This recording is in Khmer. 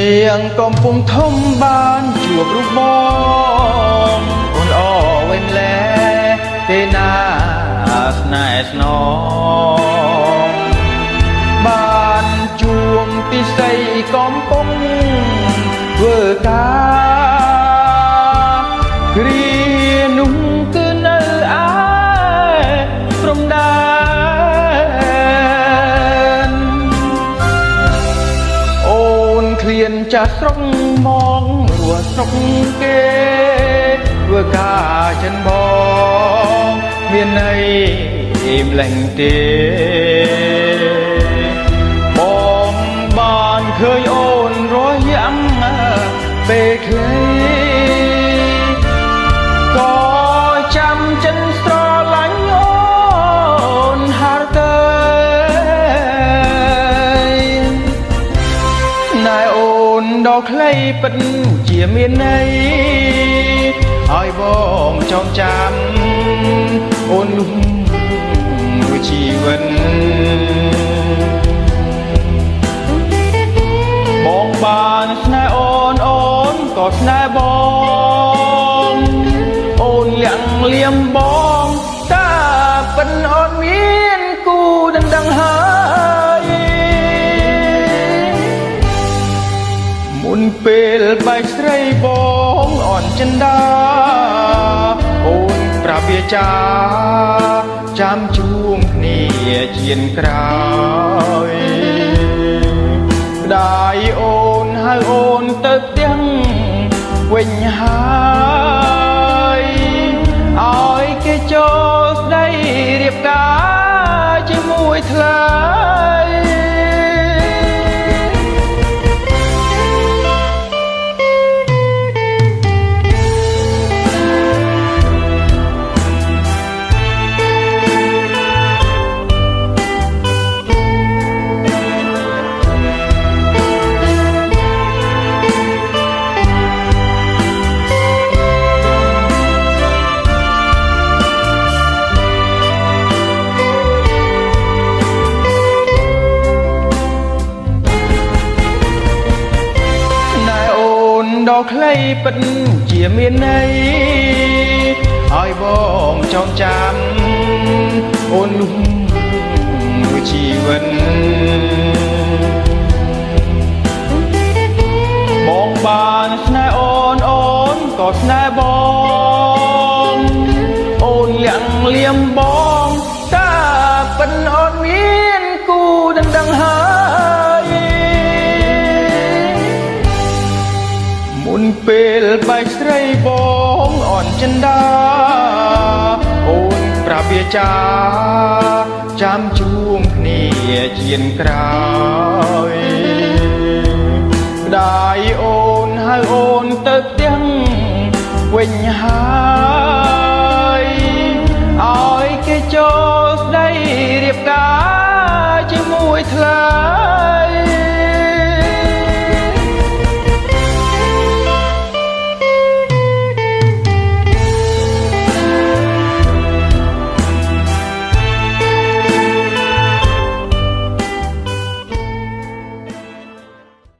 នាងកំពុងធំបានជួបរូបបងអូនអវិញលែទេណាស្នេហ៍ស្នងបានជួងពិសីកំពុងធ្វើការគ្រានោះគឺនៅឯព្រំដែនអូនឃ្លានចាស់ស្រុកមករស់ស្រុកគេធ្វើការចិនបងមានន័យម្លេះទេបងបានឃើញអូនរស់យ៉ាងពេលខ្លីក៏ចាំចិនស្រឡាញ់អូនហាល់ទៅណែអូនដល់ខ្លីពិតជាមានន័យឲ្យបងចងចាំអូននោះជីវិតបងបានស្នេហ៍អូនក៏ស្នេហ៍បងអូនលាក់លៀមបងតាពិនអូនមានគូដណ្ដឹងហើយមុនពេលបែកស្រីបងអនចិន្តាអូនប្រាប់វាចាចាំជួងគ្នាជៀនក្រោយដៃអូនហៅអូនទៅផ្ទះវិញហើយឲ្យគេចូលស្ដីរៀបការជាមួយថ្លៃដល់ខ្លីពិតជាមានន័យឲ្យបងចងចាំអូននោះជីវិតបងបានស្នេហ៍អូនក៏ស្នេហ៍បងអូនលាក់លៀមបងតាពិនអូនមានគូដណ្ដឹងហើយមុនពេលបែកស្រីបងអនចិន្តាអូនប្រាប់វាចាចាំជួងគ្នាជៀនក្រោយដៃអូនហៅអូនទៅផ្ទះវិញហើយ